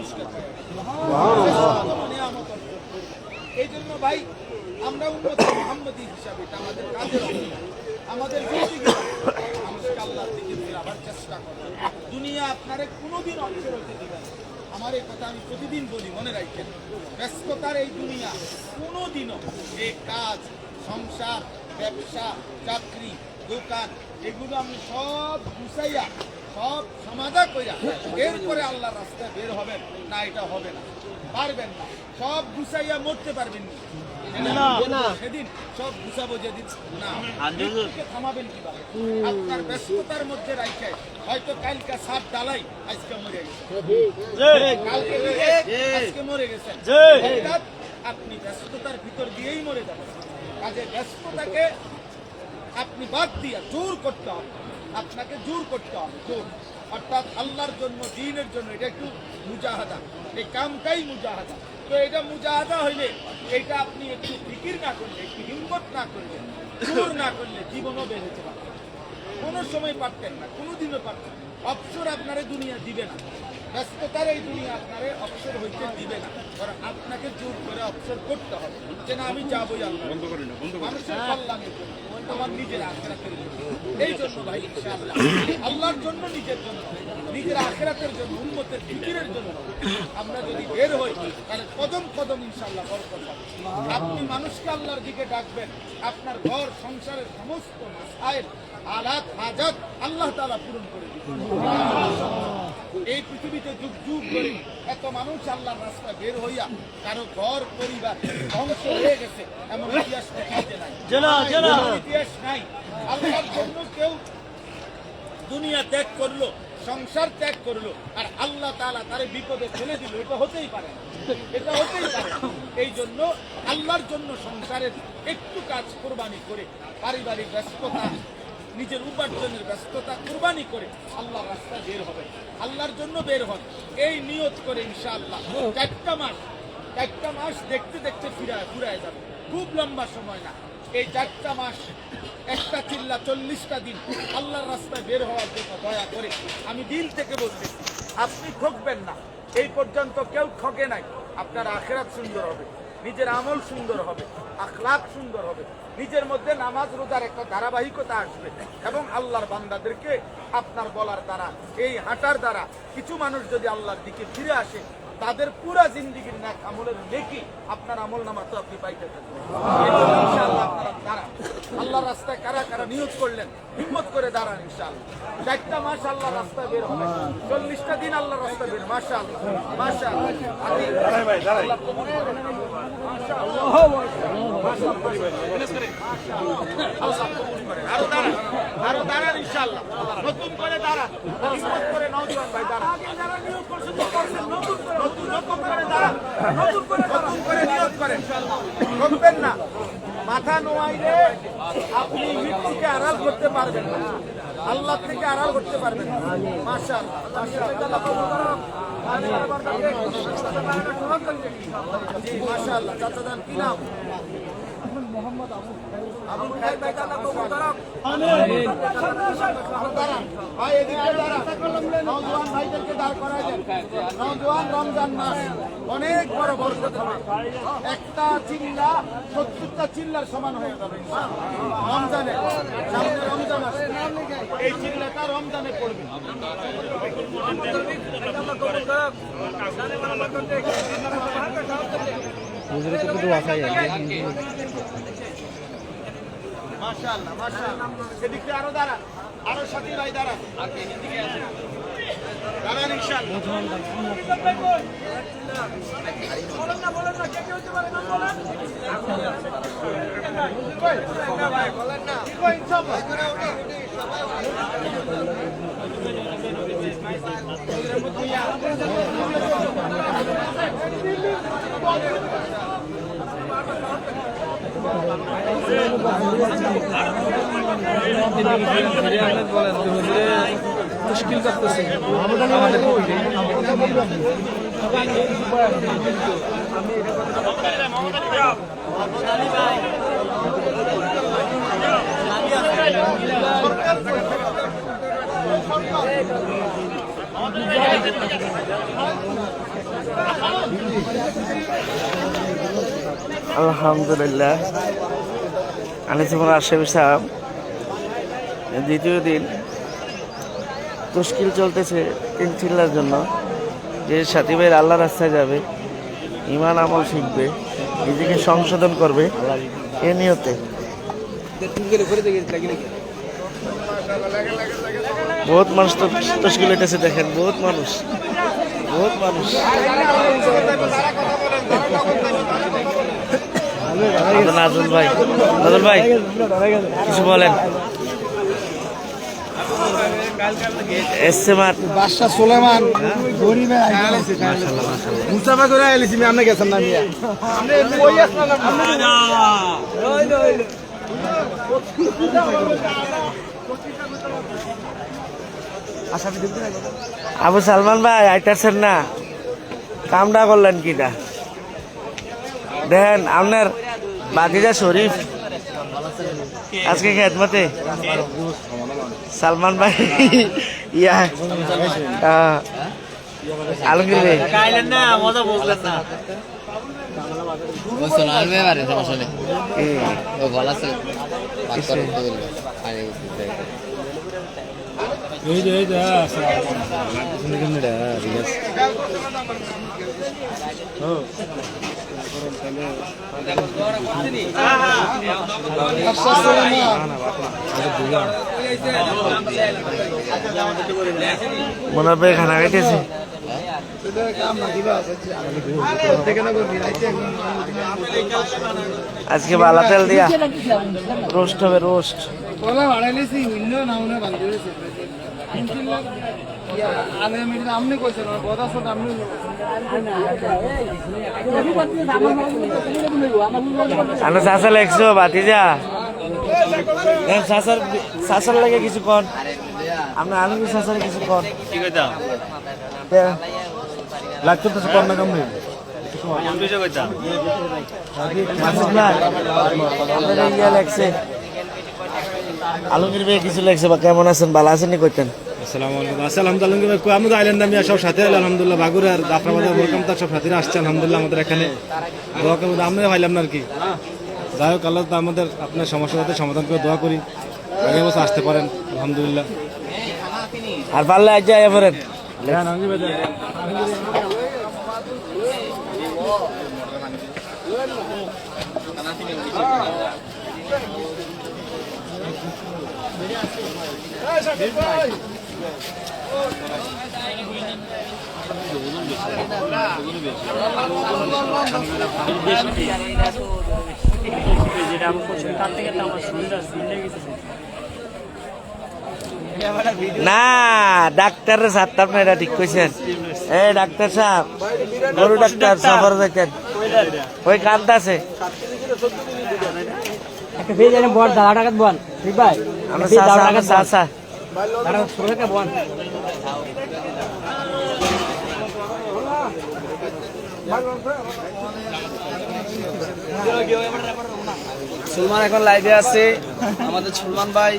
মানুষকে নিয়ামত অর্জন করবে। এই জন্য ভাই আমরা উম্মত মুহাম্মদী হিসাবে এটা আমাদের কাজের অংশ, আমাদের মানুষকে আল্লাহর দিকে ফেরাবার চেষ্টা করে। দুনিয়া আপনারে কোনোদিন অক্ষর হতে দিবে না। আমার এই কথা আমি প্রতিদিন বলি, মনে রাখেন। ব্যস্ততার এই দুনিয়া কোনোদিনও যে কাজ, সংসার, ব্যবসা, চাকরি, দোকান এগুলো আপনি সব গুছাইয়া সব সমাধা কইরা এরপরে আল্লাহর রাস্তায় বের হবেন না, এটা হবে না, পারবেন না। সব গুছাইয়া মরতে পারবেন না, সেদিন সব গুছাবো যেদিন না থামাবেন কিভাবে? আপনার ব্যস্ততার মধ্যে রাখে হয়তো কালকে সাপ ডালাই আজকে মরে গেছে, আজকে মরে গেছেন, আপনি ব্যস্ততার ভিতর দিয়েই মরে যাবেন। কাজে ব্যস্ততাকে আপনি বাদ দিয়ে জোর করতে হবে, আপনাকে জোর করতে হবে, জোর অর্থাৎ আল্লাহর জন্য, দ্বীনের জন্য। এটা একটু মুজাহাদা, এই কামটাই মুজাহাদা। তো এটা মুজাহাদা হইলে এটা আপনি একটু ফিকির না করলে, একটু হিম্মত না করলে, জোর না করলে জীবনও বের হতে পারতেন। কোনো সময় পারতেন না, কোনোদিনও পারতেন। অবসর আপনারে দুনিয়া দিবে না, ব্যস্ততার এই দুনিয়া আপনারে অবসর হইতে দিবে না। কারণ আপনাকে জোর করে অবসর করতে হবে যে না, আমি যাবোই আল্লাহ, মানুষের কল্যাণের জন্য, আমার নিজের আখিরাতের জন্য। এই জন্য ভাই ইনশাআল্লাহ আল্লাহর জন্য, নিজের জন্য, নিজের আখিরাতের জন্য, উম্মতের ফিকিরের জন্য আমরা যদি বের হই তাহলে কদম কদম ইনশাআল্লাহ বরকত হবে। আপনি মানুষকে আল্লাহর দিকে ডাকবেন, আপনার ঘর সংসারের সমস্ত মাসাইল, আলাত, হাজাত আল্লাহ তাআলা পূরণ করে দিবেন। এই পৃথিবীতে যুগ যুগ ধরে এত মানুষ আল্লাহর রাস্তায় বের হইয়া কারো ঘর পরিবার ধ্বংস হয়ে গেছে এমন ইতিহাস নাই, ইতিহাস নাই। আল্লাহর জন্য কেউ দুনিয়া ত্যাগ করলো, সংসার ত্যাগ করলো, আর আল্লাহ তাআলা তারে বিপদে ফেলে দিল, এটা হতেই পারে না, এটা হতেই পারে না। এই জন্য আল্লাহর জন্য সংসারের একটু কাজ কোরবানি করে, পারিবারিক ব্যস্ততা, নিজের উপার্জনের ব্যস্ততা কুরবানি করে আল্লাহর রাস্তায় বের হবে, আল্লাহর জন্য বের হন। এই নিয়ত করে ইনশাআল্লাহ 4টা মাস দেখতে দেখতে ফুরায় যাবে, খুব লম্বা সময় না। এই 4টা মাস, একটা চিল্লা 40টা দিন আল্লাহর রাস্তায় বের হওয়ার জন্য দয়া করে আমি দিল থেকে বলতেছি, আপনি ঠকবেন না। এই পর্যন্ত কেউ ঠকে নাই। আপনার আখিরাত সুন্দর হবে, নিজের আমল সুন্দর হবে, আখলাক সুন্দর হবে, নিজের মধ্যে নামাজ রোজার একটা ধারাবাহিকতা আসবে, এবং আল্লাহর বান্দাদেরকে আপনার বলার দ্বারা, এই হাঁটার দ্বারা কিছু মানুষ যদি আল্লাহর দিকে ফিরে আসে, তাদের পুরা জিন্দিগির নেক আমলের নেকি আপনার আমল নামা তো আপনি পাইতে থাকবেন। ইনশাআল্লাহ আপনারা দাঁড়ান, আল্লাহর রাস্তায় কারা কারা নিয়োগ করলেন হিম্মত করে দাঁড়ান। ইনশাআল্লাহ 4টা মাস আল্লাহর রাস্তায় বের হবে, 40টা দিন আল্লাহর রাস্তায় বের। মাশাআল্লাহ, মাশাআল্লাহ, আরো দাঁড়ান ইনশাআল্লাহ, নতুন করে দাঁড়ান, হিম্মত করে নওজোয়ান ভাই দাঁড়ান, নতুন করে নিয়ত করেন, ঠকবেন না। মাথা নোয়াইলে আপনি মৃত্যুকে আড়াল করতে পারবেন না, আল্লাহ থেকে আড়াল করতে পারবেন না। মাশাআল্লাহ, মাশাআল্লাহ। চাচাদান কি নাম? মোহাম্মদ আবুল খায়ের ভাই, আল্লাহ কবুল করুক। আমিন। ভাই এদিকে দাঁড়ান, নওজোয়ান ভাইদেরকে দাঁড় করায় দেন। নওজোয়ান রমজান মাস অনেক বড় বরকত হবে, একটা চিল্লা 70টা চিল্লার সমান হয়ে যাবে রমজানে। সামনে রমজান আসে, এই চিল্লাটা রমজানে পড়বে। মাশাআল্লাহ, মাশাআল্লাহ। সেদিকে আরো দাঁড়ান, আরো সাথী ভাই দাঁড়ান, দাঁড়ান ইনশাআল্লাহ। বলেন না, বলেন না, কে কে হতে পারে, নাম বলেন। ভাই বলেন না, ইনশাআল্লাহ। মুশকিল করতেছে আমাদের আলহামদুলিল্লাহ আনিসুল আশরাফি সাহেব দ্বিতীয় দিন মুশকিল চলতেছে তিন চিল্লার জন্য যে সাথী ভাই আল্লাহ রাস্তায় যাবে, ইমান আমল শিখবে, নিজেকে সংশোধন করবে এ নিয়তে। বহুত মানুষ তো তশকিল হইতেছে, দেখেন বহুত মানুষ। নাজুল ভাই কিছু বলেন। বাদশা সুলেমান গরিবে মুসাফা করে আইলিছি আমি গেছেন না মিয়া আবু সালমান ভাই আইতাছেন না, কামটা করলেন কিটা? দেখেন আপনার বাতিজা শরীফ আজকে খেদমতে সালমান ভাই ইয়া আলমগীর ভাই মনে হয় খানা খাইতেছে। আজকে বালা তেল দিয়া রোস্ট হবে, রোস্ট। আমরা চাষা লাগছো বাতিজা, চাষার লাগে কিছু কন, আমরা আলমগীর চাষার কিছু কন। লাগতো তো কম না কম নেই আলমগীর ভাই কিছু লাগছে বা কেমন আছেন, ভালো আছেন নি কইতেন? আলহামদুলিল্লাহ আমাদের আইল্যান্ড আমি সব সাথে আলহামদুলিল্লাহ বাগুড়ার জাফরাবাদের ওয়েলকাম তার সব সাথীরা আসছে আলহামদুলিল্লাহ আমাদের এখানে দোয়া করবো, আমরা পাইলাম না আর কি। যাই হোক আল্লাহ আমাদের আপনার সমস্যার সাথে সমাধান করে দোয়া করি, আগে বছর আসতে পারেন আলহামদুলিল্লাহ। আর পারলে আজ যাই পারেন। না ডাক্তারের সাথে আপনি এটা ঠিক কইছেন। এই ডাক্তার সাহেব, গরু ডাক্তার সফর যাইতেন ওই কান্ত আছে সুলমান এখন লাইভে আছে আমাদের সুলমান ভাই।